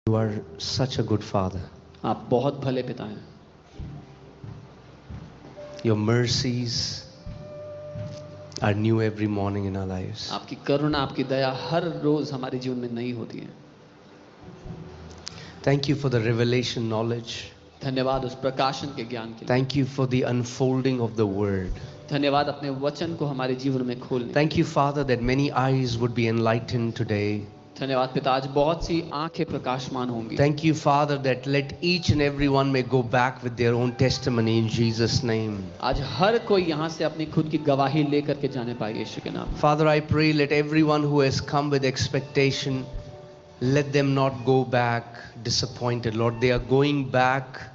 You are such a good father. आप बहुत भले पिता हैं. Your mercies are new every morning in our lives. आपकी करुणा, आपकी दया हर रोज हमारे जीवन में नई होती है. Thank you for the revelation knowledge. धन्यवाद उस प्रकाशन के ज्ञान के लिए. Thank you for the unfolding of the word. धन्यवाद अपने वचन को हमारे जीवन में खोलने. Thank you, Father, that many eyes would be enlightened today. धन्यवाद पिता, आज बहुत सी आंखें प्रकाशमान होंगी. Thank you, Father, that let each and every one may go back with their own testimony in Jesus' name. आज हर कोई यहाँ से अपनी खुद की गवाही लेकर के जाने पाए यीशु के नाम में. Father, I pray, let everyone who has come with expectation, let them not go back disappointed. Lord, they are going back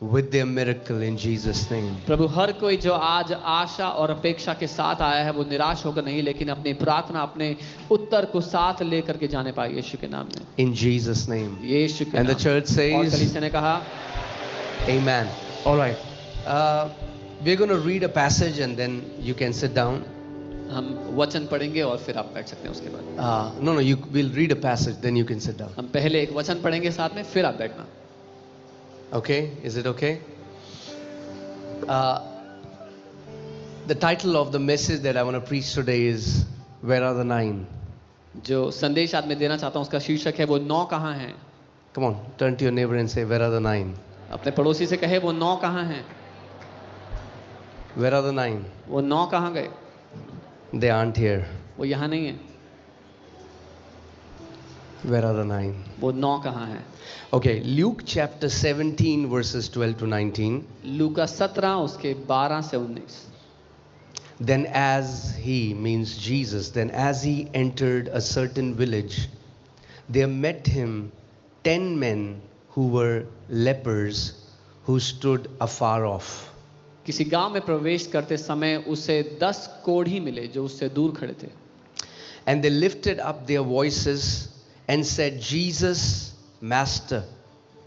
with their miracle in Jesus' name. प्रभु, हर कोई जो आज आशा और अपेक्षा के साथ आया है वो निराश होकर नहीं, लेकिन अपनी प्रार्थना, अपने उत्तर को साथ लेकर के जाने पाए यीशु के नाम में. In Jesus' name. यीशु के And the नाम. church और says, कलीसिया ने कहा, Amen. All right. We're going to read a passage and then you can sit down. हम वचन पढ़ेंगे और फिर आप बैठ सकते हैं उसके बाद. No, you will read a passage, then you can sit down. हम पहले एक वचन पढ़ेंगे साथ में, फिर आप बैठना. Okay? Is it okay? The title of the message that I want to preach today is Where Are the Nine? जो संदेश आज मैं देना चाहता हूँ उसका शीर्षक है वो 9 कहाँ हैं. Come on, turn to your neighbor and say, Where are the nine? अपने पड़ोसी से कहे वो 9 कहाँ हैं. Where are the nine? वो 9 कहाँ गए. They aren't here. वो यहाँ नहीं है. Where are the nine? वो 9 कहाँ हैं. Okay, Luke chapter 17 verses 12 to 19. लूका 17 उसके 12 से 19. Then as he, means Jesus, then as he entered a certain village, there met him 10 men who were lepers who stood afar off. किसी गांव में प्रवेश करते समय उसे 10 कोढ़ी मिले जो उससे दूर खड़े थे. And they lifted up their voices and said, Jesus, Master,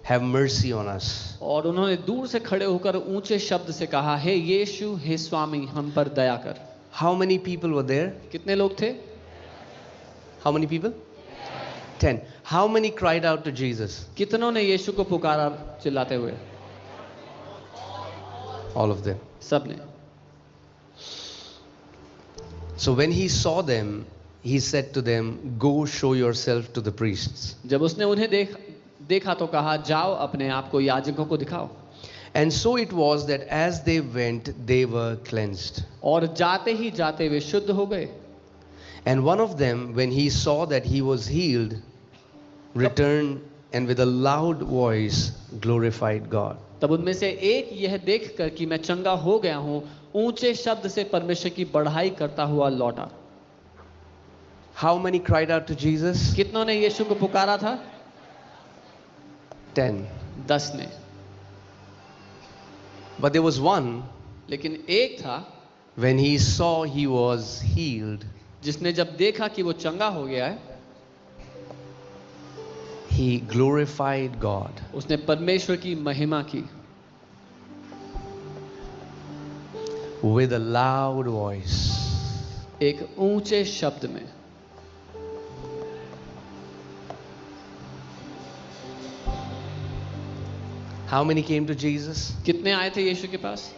have mercy on us. और उन्होंने दूर से खड़े होकर ऊंचे शब्द से कहा, हे यीशु, हे स्वामी, हम पर दया कर. How many people were there? कितने लोग थे. How many people? 10. How many cried out to Jesus? कितनों ने यीशु को पुकारा चिल्लाते हुए. All of them. सब ने. So when he saw them, he said to them, go show yourself to the priests. जब उसने उन्हें देखा तो कहा, जाओ अपने आप को याजकों को दिखाओ. And so it was that as they went, they were cleansed. और जाते ही जाते वे शुद्ध हो गए. And one of them, when he saw that he was healed, returned and with a loud voice glorified God. तब उनमें से एक यह देखकर कि मैं चंगा हो गया हूँ, ऊंचे शब्द से परमेश्वर की बढ़ाई करता हुआ लौटा. How many cried out to Jesus? कितनों ने यीशु को पुकारा था. 10. 10 ने. But there was one, लेकिन एक था, when he saw he was healed, जिसने जब देखा कि वो चंगा हो गया है, he glorified God. उसने परमेश्वर की महिमा की. With a loud voice. एक ऊंचे शब्द में. How many came to Jesus? कितने आए थे यीशु के पास.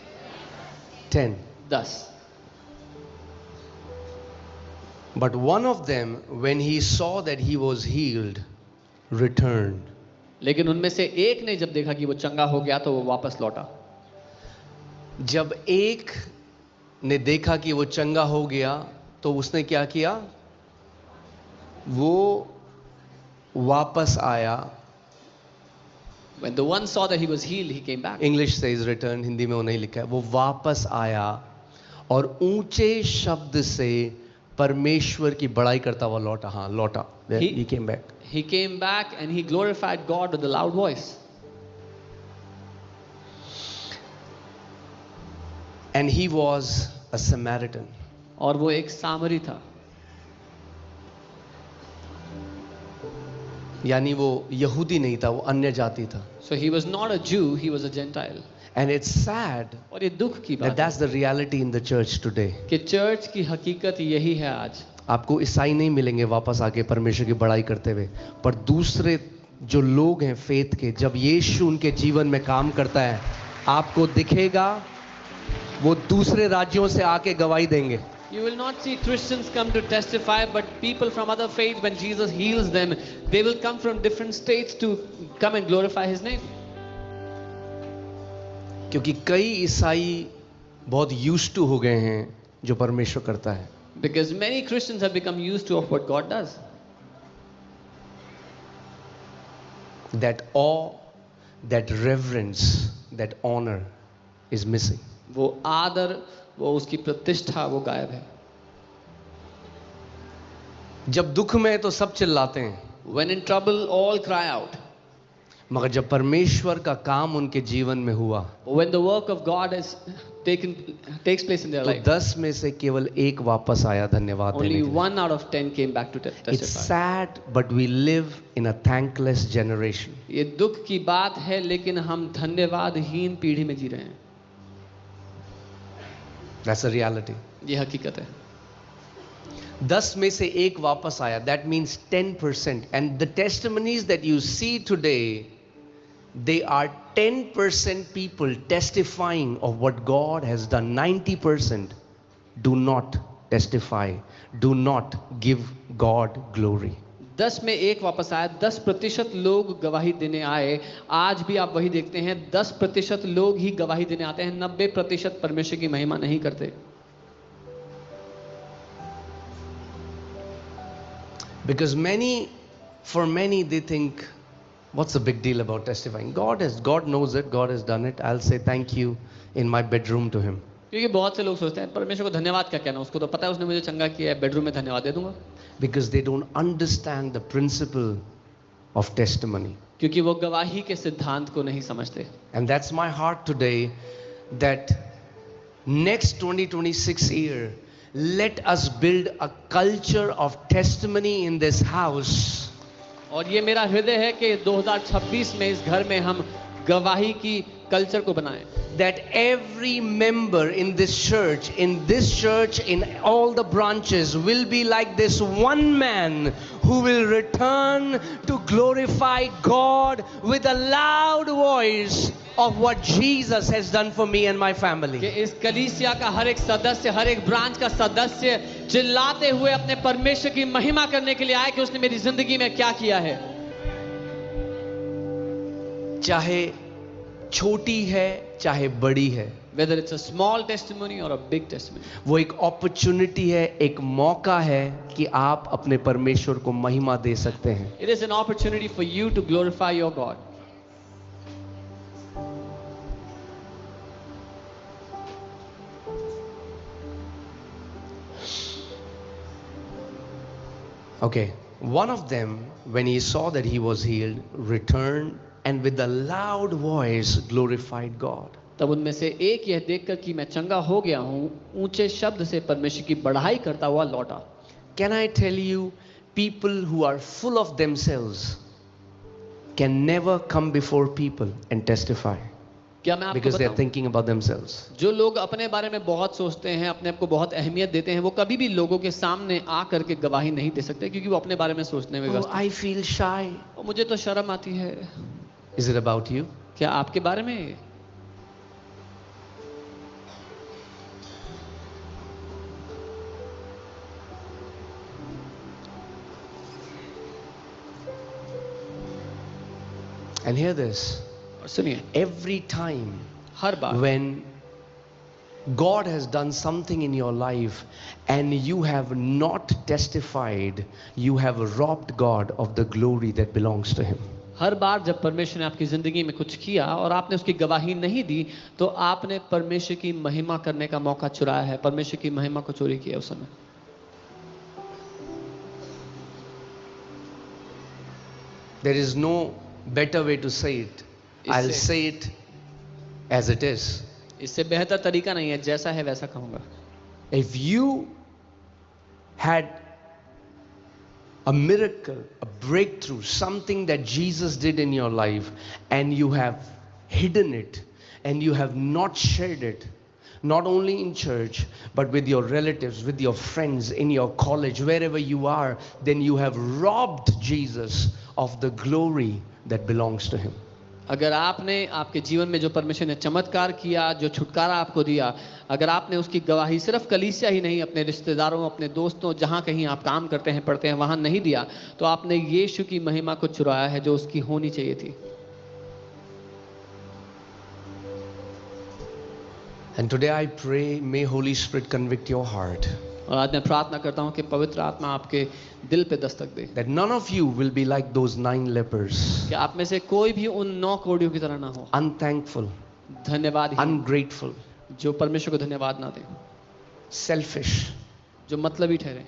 10. 10. But one of them, when he saw that he was healed, returned. लेकिन उनमें से एक ने जब देखा कि वो चंगा हो गया तो वो वापस लौटा. जब एक ने देखा कि वो चंगा हो गया तो उसने क्या किया. वो वापस आया. When the one saw that he was healed, he came back. English says return, Hindi में वो नहीं लिखा है. वो वापस आया और ऊंचे शब्द से परमेश्वर की बड़ाई करता हुआ लौटा. हाँ, लौटा. He came back. He came back and he glorified God with a loud voice. And he was a Samaritan. और वो एक सामरी था. यानी वो यहूदी नहीं था, वो अन्य जाति था. So he was not a Jew, he was a Gentile. And it's sad और ये दुख की that बात that's the reality in the church today. है कि चर्च की हकीकत यही है आज. आपको ईसाई नहीं मिलेंगे वापस आके परमेश्वर की बड़ाई करते हुए, पर दूसरे जो लोग हैं फेथ के, जब यीशु उनके जीवन में काम करता है, आपको दिखेगा वो दूसरे राज्यों से आके गवाही देंगे. You will not see Christians come to testify, but people from other faiths, when Jesus heals them, they will come from different states to come and glorify His name. क्योंकि कई ईसाई बहुत used to हो गए हैं जो परमेश्वर करता है. Because many Christians have become used to of what God does. That awe, that reverence, that honor is missing. वो आदर, वो उसकी प्रतिष्ठा, वो गायब है. जब दुख में तो सब चिल्लाते हैं, When in trouble, all cry out. मगर जब परमेश्वर का काम उनके जीवन में हुआ, When the work of God takes place in their तो life, 10 में से केवल एक वापस आया धन्यवाद देने only के लिए. 1 out of 10 came back to It's testify. sad, but we live in a thankless generation. ये दुख की बात है, लेकिन हम धन्यवादहीन पीढ़ी में जी रहे हैं. That's a reality. ये हकीकत है. 10 में से एक वापस आया. That means 10%. And the testimonies that you see today, they are 10% people testifying of what God has done. 90% do not testify, do not give God glory. 10 में एक वापस आया. 10% लोग गवाही देने आए. आज भी आप वही देखते हैं, 10% लोग ही गवाही देने आते हैं. 90% परमेश्वर की महिमा नहीं करते. Because for many, they think, what's the big deal about testifying? God knows it, God has done it. I'll say thank you in my bedroom to Him. क्योंकि बहुत से लोग सोचते हैं परमेश्वर को धन्यवाद क्या कहना, उसको तो पता है उसने मुझे चंगा किया है, बेडरूम में धन्यवाद दे दूंगा. Because they don't understand the principle of testimony. क्योंकि वो गवाही के सिद्धांत को नहीं समझते. And that's my heart today, that next 2026 year, let us build a culture of testimony in this house. और ये मेरा हृदय है कि 2026 में इस घर में हम गवाही की कल्चर को बनाएं. That every member in this church, in all the branches, will be like this one man who will return to glorify God with a loud voice of what Jesus has done for me and my family. कि इस कलीसिया का हर एक सदस्य, हर एक branch का सदस्य चिल्लाते हुए अपने परमेश्वर की महिमा करने के लिए आए कि उसने मेरी जिंदगी में क्या किया है. चाहे छोटी है, चाहे बड़ी है, Whether it's a small testimony or a big testimony. वो एक अपॉर्चुनिटी है, एक मौका है कि आप अपने परमेश्वर को महिमा दे सकते हैं. It is an opportunity for you to glorify your God. Okay, one of them, when he saw that he was healed, returned and with a loud voice glorified God. तब उनमें से एक यह देखकर कि मैं चंगा हो गया हूँ, ऊंचे शब्द से परमेश्वर की बढ़ाई करता हुआ लौटा. Can I tell you, people who are full of themselves can never come before people and testify क्या मैं आपको because they are बताऊं, thinking about themselves. जो लोग अपने बारे में बहुत सोचते हैं, अपने आप को बहुत अहमियत देते हैं, वो कभी भी लोगों के सामने आकर के गवाही नहीं दे सकते, क्योंकि वो अपने बारे में सोचने में Oh, व्यस्त हैं. I feel shy. और मुझे तो शर्म आती है. Is it about you? क्या आपके बारे में? And hear this. और सुनिए, Every time her bar when God has done something in your life and you have not testified, you have robbed God of the glory that belongs to Him. हर बार जब परमेश्वर ने आपकी जिंदगी में कुछ किया और आपने उसकी गवाही नहीं दी, तो आपने परमेश्वर की महिमा करने का मौका चुराया है, परमेश्वर की महिमा को चोरी किया उस समय. There is no better way to say it. I'll say it as it is. इससे बेहतर तरीका नहीं है, जैसा है वैसा कहूंगा. If you had a miracle, a breakthrough, something that Jesus did in your life, and you have hidden it, and you have not shared it, not only in church, but with your relatives, with your friends, in your college, wherever you are, then you have robbed Jesus of the glory that belongs to Him. अगर आपने आपके जीवन में जो परमेश्वर ने चमत्कार किया, जो छुटकारा आपको दिया, अगर आपने उसकी गवाही सिर्फ कलीसिया ही नहीं, अपने रिश्तेदारों, अपने दोस्तों, जहां कहीं आप काम करते हैं, पढ़ते हैं, वहां नहीं दिया, तो आपने यीशु की महिमा को चुराया है जो उसकी होनी चाहिए थी. And today I pray, may Holy Spirit convict your heart. और आज मैं प्रार्थना करता हूं कि पवित्र आत्मा आपके दिल पे दस्तक दे, That none of you will be like those 9 lepers. कि आप में से कोई भी उन 9 कोढ़ियों की तरह ना हो, Unthankful, धन्यवाद ही, ungrateful, जो परमेश्वर को धन्यवाद ना दे, selfish, जो मतलब ही ठहरे,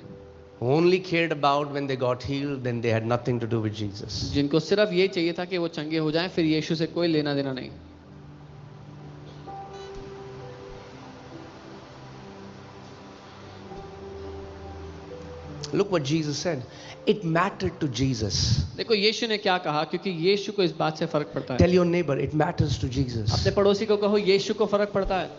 who only cared about when they got healed, then they had nothing to do with Jesus. जिनको सिर्फ ये चाहिए था कि वो चंगे हो जाएं, फिर यीशु से कोई लेना देना नहीं. Look what Jesus said. It mattered to Jesus. देखो यीशु ने क्या कहा, क्योंकि यीशु को इस बात से फर्क पड़ता है. Tell your neighbor, it matters to Jesus. अपने पड़ोसी को कहो यीशु को फर्क पड़ता है.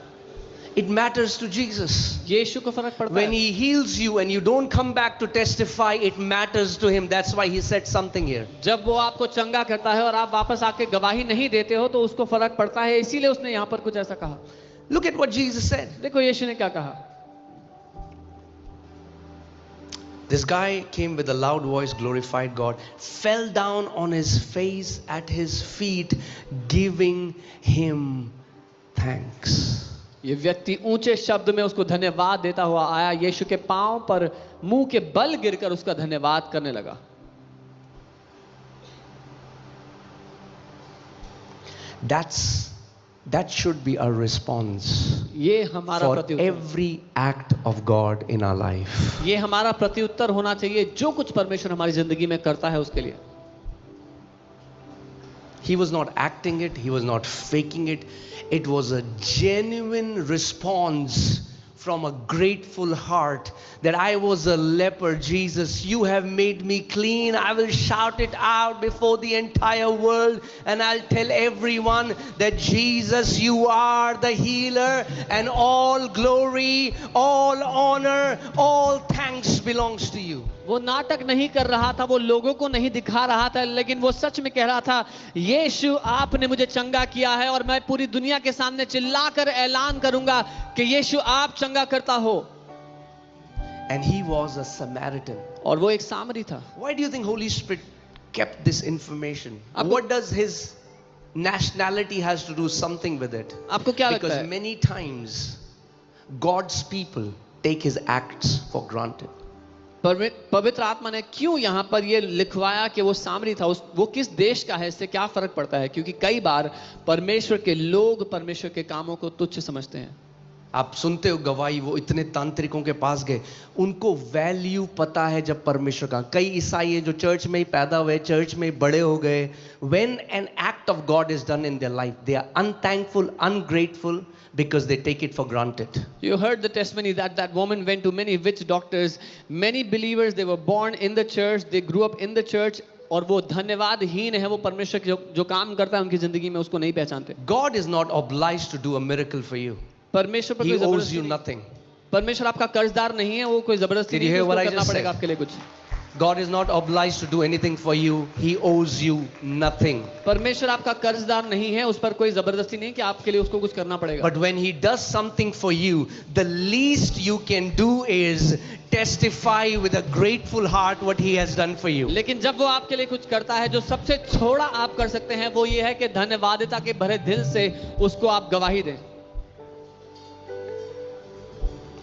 It matters to Jesus. यीशु को फर्क पड़ता When है. He heals you and you don't come back to testify, it matters to Him. That's why He said something here. जब वो आपको चंगा करता है और आप वापस आके गवाही नहीं देते हो, तो उसको फर्क पड़ता है, इसीलिए उसने यहाँ पर कुछ ऐसा कहा. Look at what Jesus said. देखो यीशु ने क्या कहा. This guy came with a loud voice, glorified God, fell down on his face at His feet, giving Him thanks. ये व्यक्ति ऊंचे शब्द में उसको धन्यवाद देता हुआ आया, यीशु के पांव पर मुंह के बल गिरकर उसका धन्यवाद करने लगा. That should be our response ये हमारा for प्रत्युत्तर, every act of God in our life. ये हमारा प्रत्युत्तर होना चाहिए जो कुछ परमेश्वर हमारी जिंदगी में करता है उसके लिए. He was not acting it, He was not faking it. It was a genuine response from a grateful heart that I was a leper. Jesus, you have made me clean. I will shout it out before the entire world, and I'll tell everyone that Jesus, you are the healer, and all glory, all honor, all thanks belongs to you. वो नाटक नहीं कर रहा था, वो लोगों को नहीं दिखा रहा था, लेकिन वो सच में कह रहा था, यीशु आपने मुझे चंगा किया है और मैं पूरी दुनिया के सामने चिल्लाकर ऐलान करूंगा कि यीशु आप चंगा करता हो. And he was a Samaritan. और वो एक सामरी था. Why do you think Holy Spirit kept this information? आपको- What does his nationality has to do something with it? आपको क्या लगता Because है? many times God's people take His acts for granted. पवित्र आत्मा ने क्यों यहाँ पर ये लिखवाया कि वो सामरी था, वो किस देश का है, इससे क्या फर्क पड़ता है? क्योंकि कई बार परमेश्वर के लोग परमेश्वर के कामों को तुच्छ समझते हैं. आप सुनते हो गवाही, वो इतने तांत्रिकों के पास गए, उनको वैल्यू पता है जब परमेश्वर का. कई ईसाई है जो चर्च में ही पैदा हुए, चर्च में ही बड़े हो गए. When an act of God is done in their life, they are unthankful, ungrateful, because they take it for granted. You heard the testimony that that woman went to many witch doctors. Many believers, they were born in the church, they grew up in the church, और वो धन्यवादहीन है, वो परमेश्वर जो काम करता है उनकी जिंदगी में उसको नहीं पहचानते. God is not obliged to do a miracle for you. परमेश्वर पर He कोई owes जबरदस्ती you नहीं. nothing. परमेश्वर आपका कर्जदार नहीं है, वो कोई जबरदस्ती Did नहीं you है, hear what उसको I करना just पड़ेगा said? आपके लिए कुछ. God is not obliged to do anything for you. He owes you nothing. परमेश्वर आपका कर्जदार नहीं है, उस पर कोई जबरदस्ती नहीं कि आपके लिए उसको कुछ करना पड़ेगा. But when He does something for you, the least you can do is testify with a grateful heart what He has done for you. लेकिन जब वो आपके लिए कुछ करता है, जो सबसे छोड़ा आप कर सकते हैं वो ये है कि धन्यवादिता के भरे दिल से उसको आप गवाही दें.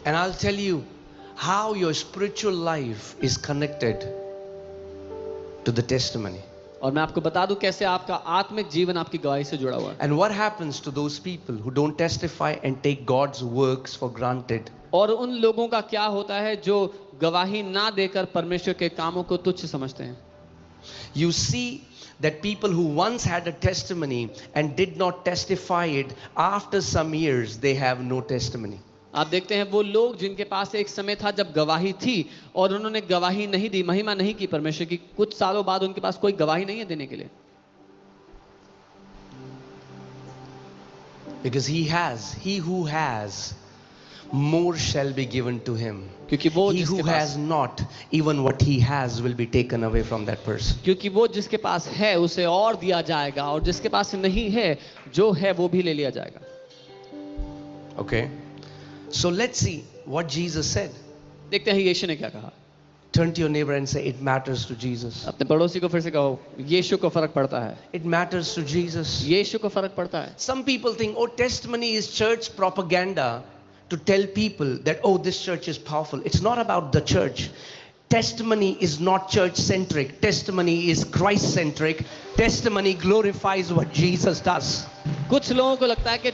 And I'll tell you how your spiritual life is connected to the testimony. और मैं आपको बता दूं कैसे आपका आत्मिक जीवन आपकी गवाही से जुड़ा हुआ है. And what happens to those people who don't testify and take God's works for granted? और उन लोगों का क्या होता है जो गवाही ना देकर परमेश्वर के कामों को तुच्छ समझते हैं. You see that people who once had a testimony and did not testify it, after some years they have no testimony. आप देखते हैं वो लोग जिनके पास एक समय था जब गवाही थी और उन्होंने गवाही नहीं दी, महिमा नहीं की परमेश्वर की, कुछ सालों बाद उनके पास कोई गवाही नहीं है देने के लिए. Because he who has more shall be given to him. क्योंकि वो He who जिसके पास has not, even what he has will be taken away from that person. क्योंकि वो जिसके पास है उसे और दिया जाएगा, और जिसके पास नहीं है जो है वो भी ले लिया जाएगा. Okay? So let's see what Jesus said. देखते हैं यीशु ने क्या कहा. Turn to your neighbor and say, it matters to Jesus. अपने पड़ोसी को फिर से कहो, यीशु को फर्क पड़ता है. It matters to Jesus. यीशु को फर्क पड़ता है. Some people think, oh, testimony is church propaganda to tell people that, oh, this church is powerful. It's not about the church. Testimony is not church centric. Testimony is Christ centric. Testimony glorifies what Jesus does. कुछ लोगों को लगता है कि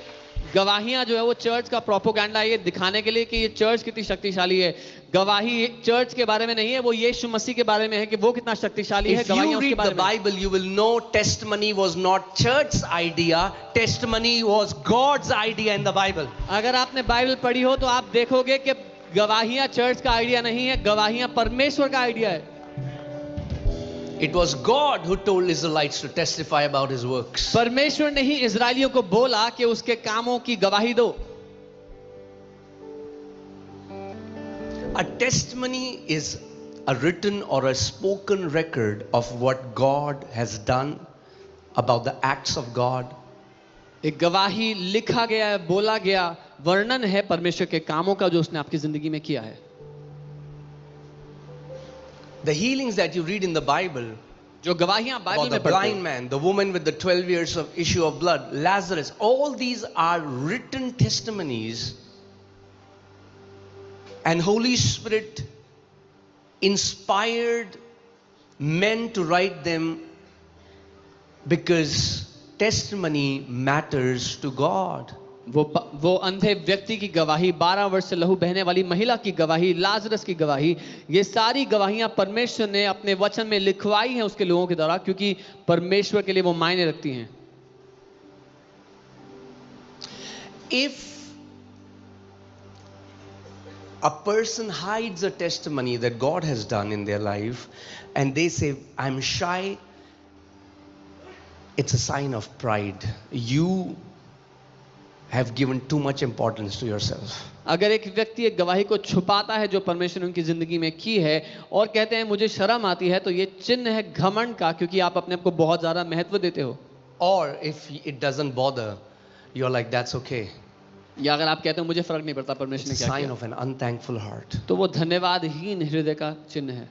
गवाहियां जो है वो church का प्रोपोगंडा है, ये दिखाने के लिए कि ये चर्च कितनी शक्तिशाली है. गवाही चर्च के बारे में नहीं है, वो यीशु मसीह के बारे में है कि वो कितना शक्तिशाली है. If you गवाहियां उसके read बारे the में. Bible, you will know testimony was not church's idea. Testimony was God's idea in the Bible. अगर आपने बाइबल पढ़ी हो तो आप देखोगे कि गवाहियां चर्च का आइडिया नहीं है, गवाहियां परमेश्वर का आइडिया है. It was God who told Israelites to testify about his works. परमेश्वर ने ही इजरायलियों को बोला कि उसके कामों की गवाही दो. A testimony is a written or a spoken record of what God has done, about the acts of God. एक गवाही लिखा गया है, बोला गया वर्णन है परमेश्वर के कामों का जो उसने आपकी जिंदगी में किया है. The healings that you read in the Bible, जो गवाहियां about बाइबल the में पढ़ते blind हैं, man, the woman with the 12 years of issue of blood, Lazarus, all these are written testimonies, and Holy Spirit inspired men to write them because testimony matters to God. वो अंधे व्यक्ति की गवाही, 12 वर्ष से लहू बहने वाली महिला की गवाही, लाजरस की गवाही, ये सारी गवाहियां परमेश्वर ने अपने वचन में लिखवाई हैं उसके लोगों के द्वारा, क्योंकि परमेश्वर के लिए वो मायने रखती हैं. If a person hides a testimony that God has done in their life and they say, I'm shy, it's a sign of pride. You have given too much importance to yourself. अगर एक व्यक्ति एक गवाही को छुपाता है जो परमेश्वर ने उनकी जिंदगी में की है और कहते हैं मुझे शर्म आती है, तो ये चिन्ह है घमंड का, क्योंकि आप अपने आप को बहुत ज्यादा महत्व देते हो. Or if it doesn't bother, you're like, that's okay. या अगर आप कहते हो मुझे फर्क नहीं पड़ता परमेश्वर ने It's a क्या sign किया, of an unthankful heart. तो वो धन्यवादहीन हृदय का चिन्ह है.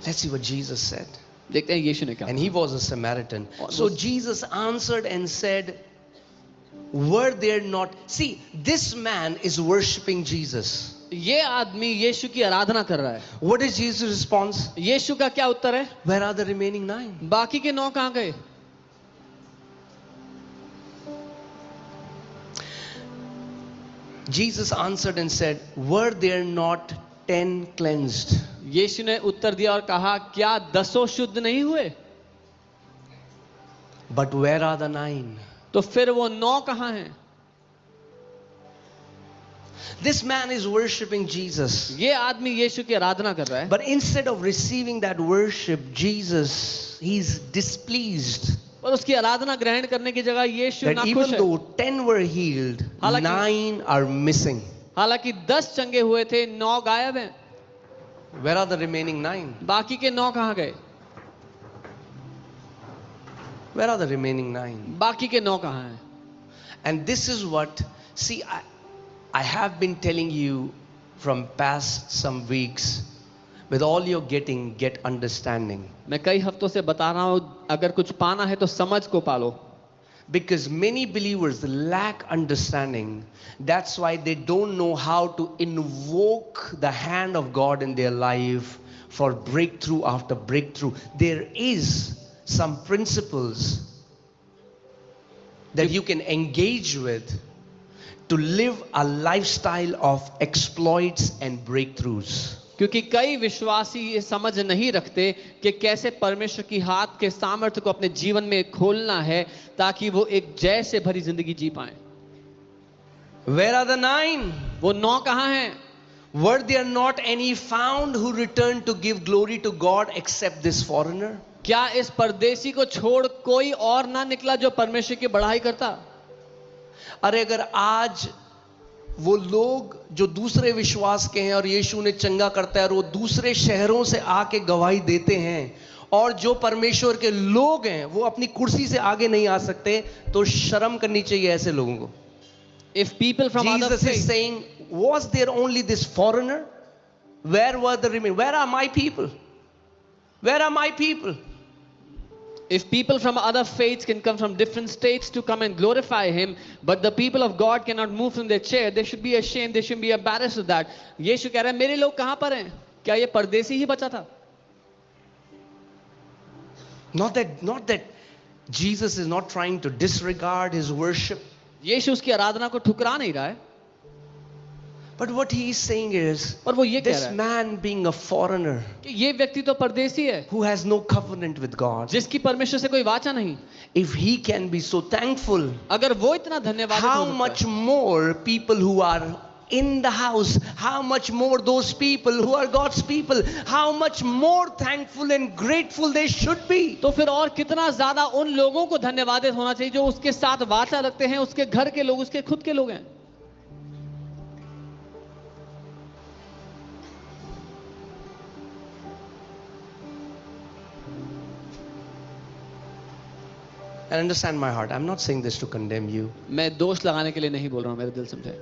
Let's see what Jesus said. देखते हैं यीशु ने क्या And he was a Samaritan. और So वो- Jesus answered and said, were there not... See, this man is worshipping Jesus. ये आदमी यीशु की आराधना कर रहा है. What is Jesus' response? यीशु का क्या उत्तर है? Where are the remaining 9? बाकी के 9 कहां गए? Jesus answered and said, were there not 10 cleansed? यीशु ने उत्तर दिया और कहा, क्या 10 शुद्ध नहीं हुए? But where are the 9? तो फिर वो 9 कहां हैं? This man is worshipping Jesus. ये आदमी यीशु की आराधना कर रहा है, But instead of receiving that worship, Jesus, he's displeased. और उसकी आराधना ग्रहण करने की जगह यीशु That even नाखुश है. though 10 were healed, हालांकि- 9 are missing. हालांकि 10 चंगे हुए थे, 9 गायब हैं. Where are the remaining 9? बाकी के 9 कहां गए? Where are the remaining 9? बाकी के 9 कहां हैं? And this is what, see, I have been telling you from past some weeks, with all you're getting, get understanding. मैं कई हफ्तों से बता रहा हूं, अगर कुछ पाना है तो समझ को पालो. Because many believers lack understanding. That's why they don't know how to invoke the hand of God in their life for breakthrough after breakthrough. There is some principles that you can engage with to live a lifestyle of exploits and breakthroughs. क्योंकि कई विश्वासी ये समझ नहीं रखते कि कैसे परमेश्वर की हाथ के सामर्थ्य को अपने जीवन में खोलना है ताकि वो एक जय से भरी जिंदगी जी पाए. Where are the 9? वो 9 कहां हैं? Were there not any found who returned to give glory to God except this foreigner? क्या इस परदेसी को छोड़ कोई और ना निकला जो परमेश्वर की बढ़ाई करता? अरे अगर आज वो लोग जो दूसरे विश्वास के हैं और यीशु उन्हें चंगा करता है और वो दूसरे शहरों से आके गवाही देते हैं और जो परमेश्वर के लोग हैं वो अपनी कुर्सी से आगे नहीं आ सकते, तो शर्म करनी चाहिए ऐसे लोगों को. If people from other Jesus is faiths, saying, was there only this foreigner? Where were the remaining? Where are my people? Where are my people? if people from other faiths can come from different states to come and glorify him, but the people of God cannot move from their chair, they should be ashamed, they should be embarrassed of that. यीशु कह रहा है मेरे लोग कहां पर हैं? क्या ये परदेसी ही बचा था? Not that Jesus is not trying to disregard his worship, यीशु उसकी आराधना को ठुकरा नहीं रहा है, but what he is saying is, और वो ये कह this रहा है man being a foreigner कि ये व्यक्ति तो परदेसी है, who has no covenant with God, जिसकी परमेश्वर से कोई वाचा नहीं, if he can be so thankful, अगर वो इतना धन्यवाद how much more people who are in the house, how much more those people who are God's people, how much more thankful and grateful they should be. तो फिर और कितना ज्यादा उन लोगों को धन्यवादित होना चाहिए जो उसके साथ वाचा रखते हैं, उसके घर के लोग, उसके खुद के लोग हैं. And understand my heart, I'm not saying this to condemn you. मैं दोष लगाने के लिए नहीं बोल रहा हूं, मेरे दिल समझे.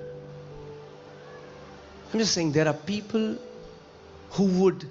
I'm just saying there are people who would